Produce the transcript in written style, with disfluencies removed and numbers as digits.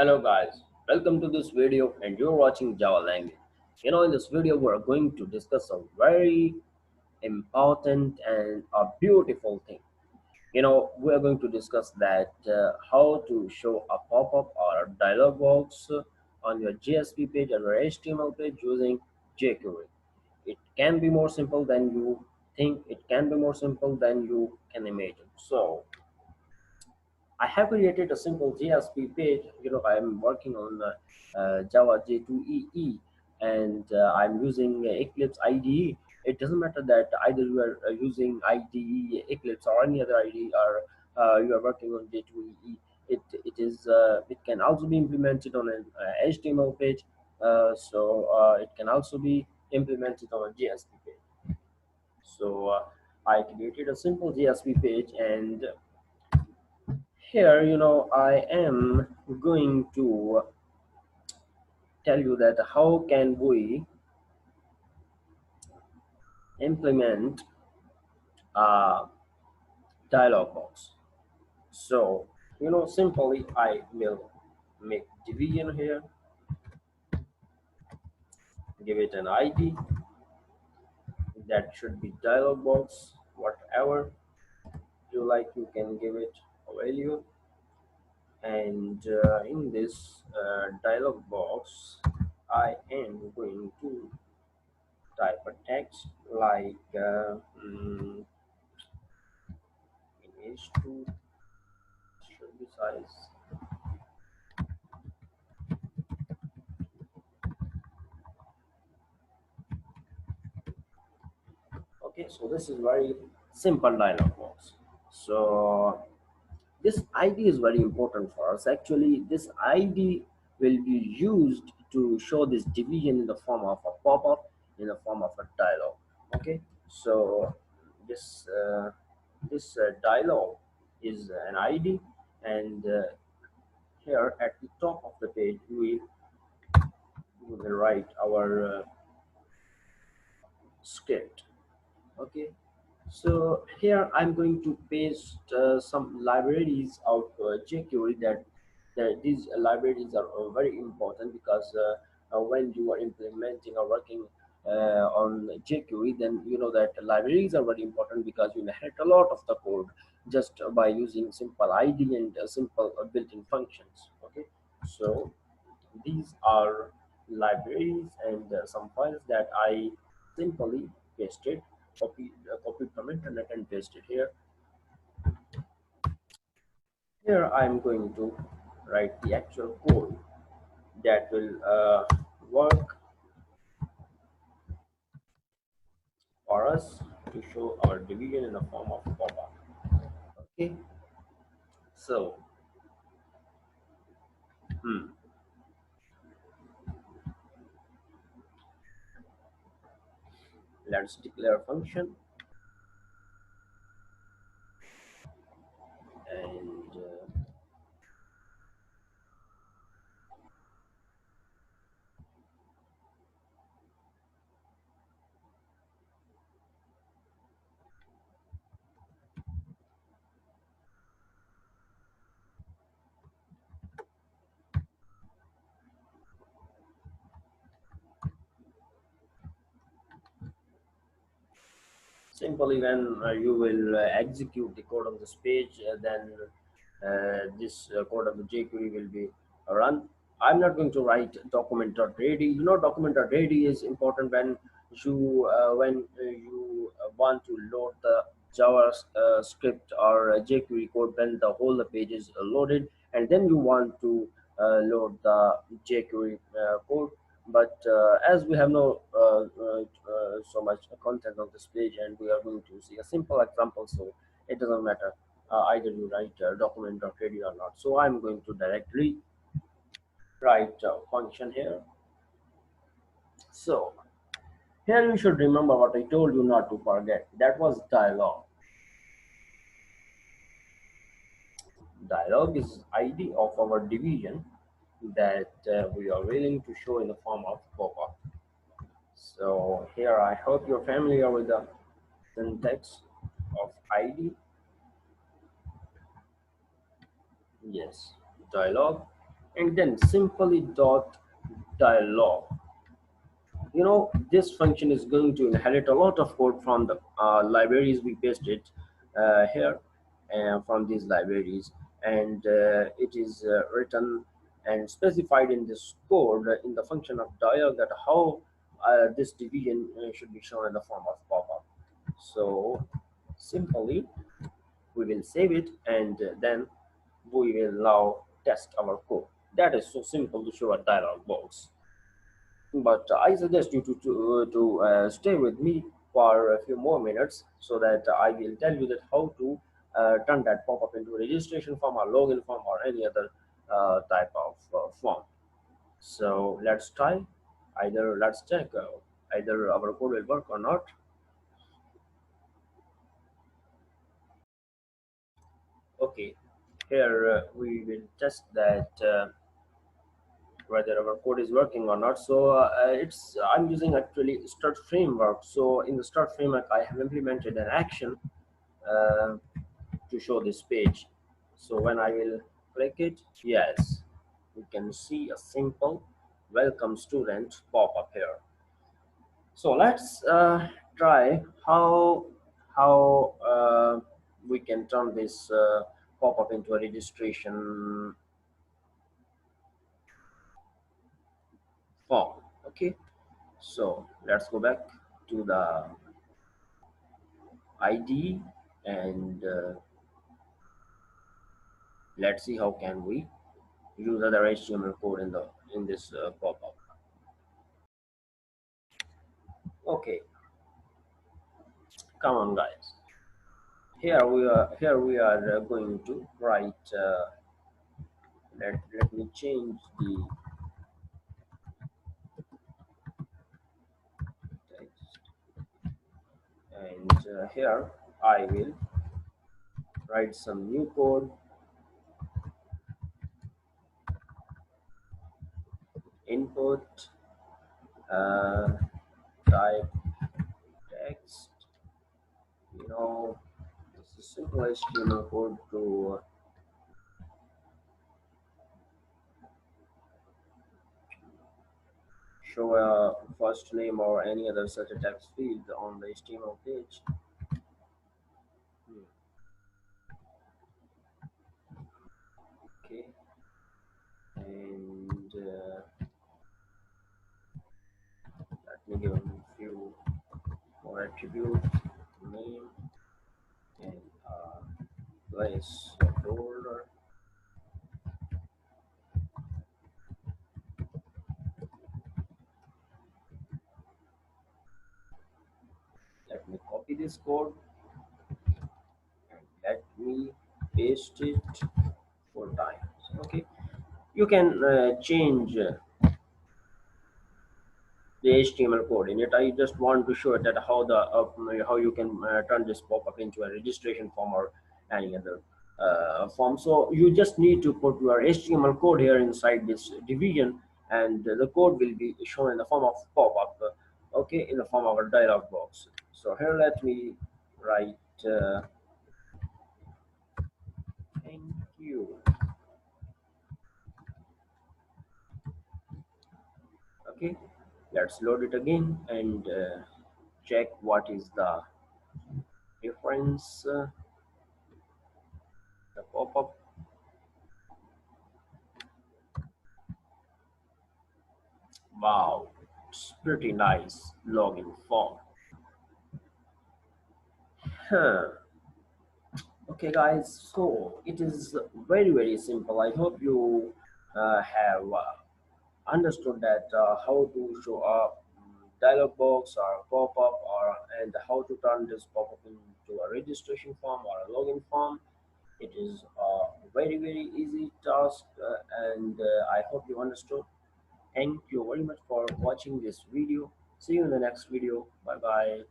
Hello guys, welcome to this video and you're watching Java language. In this video we're going to discuss a very important and a beautiful thing. We're going to discuss that how to show a pop-up or a dialog box on your JSP page or your HTML page using JQuery. It can be more simple than you think, it can be more simple than you can imagine. So I have created a simple JSP page. I'm working on Java J2EE and I'm using Eclipse IDE. It doesn't matter that either you are using IDE, Eclipse, or any other IDE, or you are working on J2EE. It can also be implemented on an HTML page. It can also be implemented on a JSP page. So I created a simple JSP page, and here I am going to tell you that how can we implement a dialog box. So simply I will make division here, give it an ID that should be dialog box, whatever you like, you can give it a value. And in this dialog box I am going to type a text like image 2 should be size. Okay, so this is very simple dialog box. So this ID is very important for us. Actually, this ID will be used to show this division in the form of a pop-up, in the form of a dialog. Okay, so this dialog is an ID, and here at the top of the page we will write our script. Okay, so here I'm going to paste some libraries of jQuery, that these libraries are very important, because when you are implementing or working on jQuery, then you know that libraries are very important, because you inherit a lot of the code just by using simple ID and simple built-in functions. Okay, so these are libraries and some files that I simply pasted, copied from internet and pasted here. Here I'm going to write the actual code that will work for us to show our division in the form of pop-up. Okay, so hmm, let's declare a function, and simply when you will execute the code on this page, then this code of the jQuery will be run. I'm not going to write document.ready. Document.ready is important when you want to load the Java script or jQuery code, when the whole page is loaded, and then you want to load the jQuery code. But as we have no so much content on this page, and we are going to see a simple example, so it doesn't matter either you write document.ready or not. So I'm going to directly write a function here. So here you should remember what I told you not to forget. That was dialog. Dialog is ID of our division that we are willing to show in the form of pop-up. So here I hope you're familiar with the syntax of ID. Yes, dialog. and then simply dot dialog. This function is going to inherit a lot of code from the libraries we pasted here, from these libraries, and it is written and specified in this code in the function of dialog that how this division should be shown in the form of pop-up. So simply we will save it, and then we will now test our code. That is so simple to show a dialog box. But I suggest you to stay with me for a few more minutes, so that I will tell you that how to turn that pop-up into a registration form or login form or any other type of form. So let's try. Let's check either our code will work or not. Okay, here we will test that whether our code is working or not. So it's I'm using actually Strut framework. So in the Strut framework, I have implemented an action uh, to show this page. So when I will click it, yes, you can see a simple welcome student pop up here. So let's try how we can turn this pop up into a registration form. Okay, so let's go back to the ID, and let's see how can we use other HTML code in this pop-up. Okay, come on guys. Here we are going to write. Let me change the text, and here I will write some new code. Input, uh, type text. This is simple HTML code to show a first name or any other such a text field on the HTML page. Hmm, okay, and let me give a few more attributes: name and place order. Let me copy this code and let me paste it 4 times. Okay, you can change the HTML code in it. I just want to show that how you can turn this pop-up into a registration form or any other form. So you just need to put your HTML code here inside this division, and the code will be shown in the form of pop-up. Okay, in the form of a dialog box. So here, let me write thank you. Okay, let's load it again and check what is the difference. The pop-up. Wow, it's pretty nice login form. Huh. Okay, guys, so it is very simple. I hope you have understood that how to show a dialog box or a pop-up, or and how to turn this pop-up into a registration form or a login form. It is a very easy task, and I hope you understood. Thank you very much for watching this video. See you in the next video. Bye bye.